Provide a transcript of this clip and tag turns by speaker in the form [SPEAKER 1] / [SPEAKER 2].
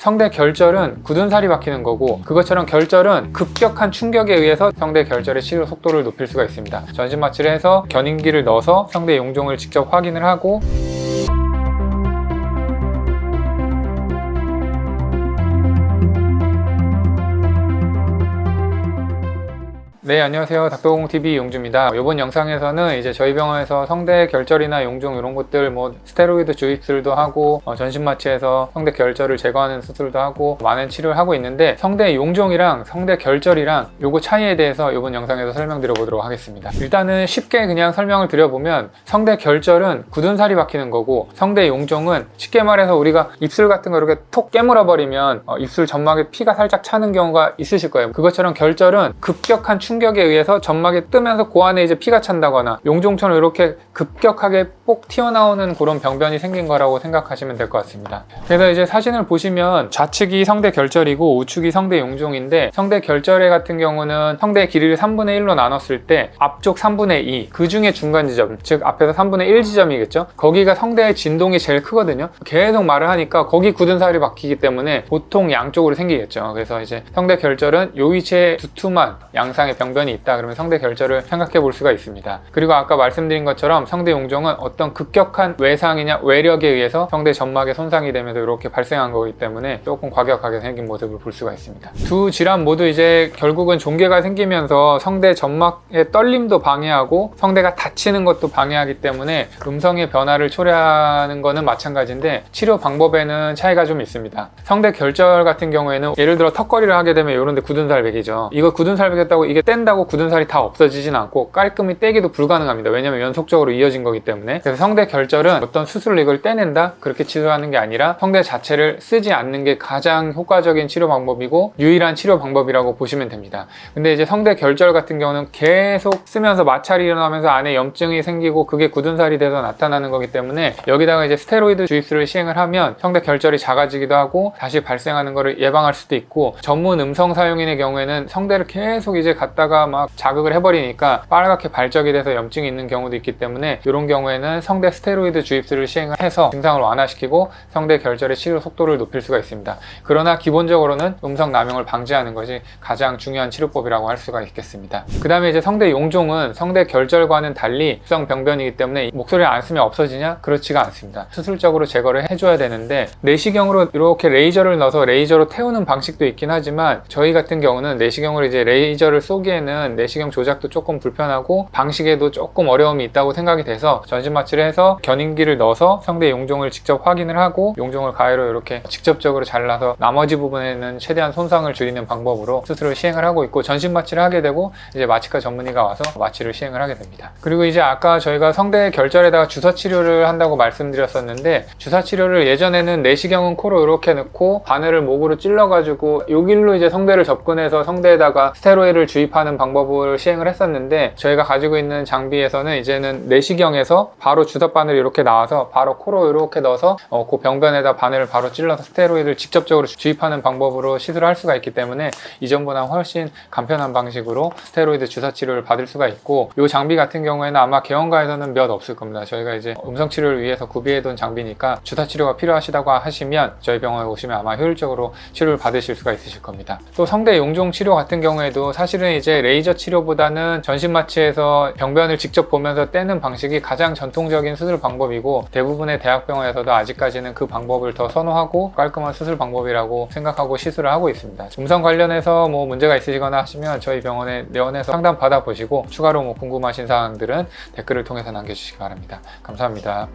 [SPEAKER 1] 성대 결절은 굳은 살이 박히는 거고, 그것처럼 결절은 급격한 충격에 의해서 성대 결절의 치료 속도를 높일 수가 있습니다. 전신 마취를 해서 견인기를 넣어서 성대 용종을 직접 확인을 하고, 네, 안녕하세요. 닥터공TV 용주입니다. 이번 영상에서는 이제 저희 병원에서 성대 결절이나 용종 이런 것들 스테로이드 주입술도 하고 전신 마취해서 성대 결절을 제거하는 수술도 하고 많은 치료를 하고 있는데, 성대 용종이랑 성대 결절이랑 요거 차이에 대해서 이번 영상에서 설명드려 보도록 하겠습니다. 일단은 쉽게 그냥 설명을 드려보면, 성대 결절은 굳은 살이 박히는 거고, 성대 용종은 쉽게 말해서 우리가 입술 같은 거 이렇게 톡 깨물어 버리면 입술 점막에 피가 살짝 차는 경우가 있으실 거예요. 그것처럼 결절은 급격한 충격에 의해서 점막이 뜨면서 그 안에 이제 피가 찬다거나 용종처럼 이렇게 급격하게 뽁 튀어나오는 그런 병변이 생긴 거라고 생각하시면 될 것 같습니다. 그래서 이제 사진을 보시면 좌측이 성대 결절이고 우측이 성대 용종인데, 성대 결절의 같은 경우는 성대 길이를 3분의 1로 나눴을 때 앞쪽 3분의 2, 그 중에 중간 지점, 즉 앞에서 3분의 1 지점이겠죠. 거기가 성대의 진동이 제일 크거든요. 계속 말을 하니까 거기 굳은 살이 박히기 때문에 보통 양쪽으로 생기겠죠. 그래서 이제 성대 결절은 요 위치에 두툼한 양상의 병변이 있다 그러면 성대 결절을 생각해 볼 수가 있습니다. 그리고 아까 말씀드린 것처럼 성대 용종은 어떤 급격한 외상이냐 외력에 의해서 성대 점막에 손상이 되면서 이렇게 발생한 거기 때문에 조금 과격하게 생긴 모습을 볼 수가 있습니다. 두 질환 모두 이제 결국은 종괴가 생기면서 성대 점막의 떨림도 방해하고 성대가 닫히는 것도 방해하기 때문에 음성의 변화를 초래하는 거는 마찬가지인데, 치료 방법에는 차이가 좀 있습니다. 성대 결절 같은 경우에는 예를 들어 턱걸이를 하게 되면 이런 데 굳은 살 베기죠. 이거 굳은 살 베겼다고 이게 뗀다고 굳은 살이 다 없어지진 않고 깔끔히 떼기도 불가능합니다. 왜냐면 연속적으로 이어진 거기 때문에. 그래서 성대 결절은 어떤 수술로 이걸 떼낸다 그렇게 치료하는 게 아니라 성대 자체를 쓰지 않는 게 가장 효과적인 치료 방법이고 유일한 치료 방법이라고 보시면 됩니다. 근데 이제 성대 결절 같은 경우는 계속 쓰면서 마찰이 일어나면서 안에 염증이 생기고 그게 굳은 살이 돼서 나타나는 거기 때문에, 여기다가 이제 스테로이드 주입술을 시행을 하면 성대 결절이 작아지기도 하고 다시 발생하는 거를 예방할 수도 있고, 전문 음성 사용인의 경우에는 성대를 계속 이제 갖다가 막 자극을 해버리니까 빨갛게 발적이 돼서 염증이 있는 경우도 있기 때문에, 이런 경우에는 성대 스테로이드 주입술을 시행을 해서 증상을 완화시키고 성대 결절의 치료 속도를 높일 수가 있습니다. 그러나 기본적으로는 음성 남용을 방지하는 것이 가장 중요한 치료법이라고 할 수가 있겠습니다. 그 다음에 이제 성대 용종은 성대 결절과는 달리 성 병변이기 때문에 목소리를 안 쓰면 없어지냐? 그렇지가 않습니다. 수술적으로 제거를 해줘야 되는데, 내시경으로 이렇게 레이저를 넣어서 레이저로 태우는 방식도 있긴 하지만, 저희 같은 경우는 내시경으로 이제 레이저를 쏘기에는 내시경 조작도 조금 불편하고 방식에도 조금 어려움이 있다고 생각이 돼서 전신 마취를 해서 견인기를 넣어서 성대 용종을 직접 확인을 하고 용종을 가위로 이렇게 직접적으로 잘라서 나머지 부분에는 최대한 손상을 줄이는 방법으로 수술을 시행을 하고 있고, 전신 마취를 하게 되고 이제 마취과 전문의가 와서 마취를 시행을 하게 됩니다. 그리고 이제 아까 저희가 성대 결절에다가 주사 치료를 한다고 말씀드렸었는데, 주사 치료를 예전에는 내시경은 코로 이렇게 넣고 바늘을 목으로 찔러가지고 여길로 이제 성대를 접근해서 성대에다가 스테로이드를 주입하는 방법을 시행을 했었는데, 저희가 가지고 있는 장비에서는 이제는 내시경에서 바로 주사 바늘이 이렇게 나와서 바로 코로 이렇게 넣어서 그 병변에다 바늘을 바로 찔러서 스테로이드를 직접적으로 주입하는 방법으로 시술을 할 수가 있기 때문에 이전보다 훨씬 간편한 방식으로 스테로이드 주사 치료를 받을 수가 있고, 이 장비 같은 경우에는 아마 개원가에서는 몇 없을 겁니다. 저희가 이제 음성 치료를 위해서 구비해둔 장비니까 주사 치료가 필요하시다고 하시면 저희 병원에 오시면 아마 효율적으로 치료를 받으실 수가 있으실 겁니다. 또 성대 용종 치료 같은 경우에도 사실은 이제 레이저 치료보다는 전신 마취해서 병변을 직접 보면서 떼는 방식이 가장 전통적인 수술 방법이고, 대부분의 대학병원에서도 아직까지는 그 방법을 더 선호하고 깔끔한 수술 방법이라고 생각하고 시술을 하고 있습니다. 음성 관련해서 문제가 있으시거나 하시면 저희 병원에 내원해서 상담 받아보시고, 추가로 궁금하신 사항들은 댓글을 통해서 남겨주시기 바랍니다. 감사합니다.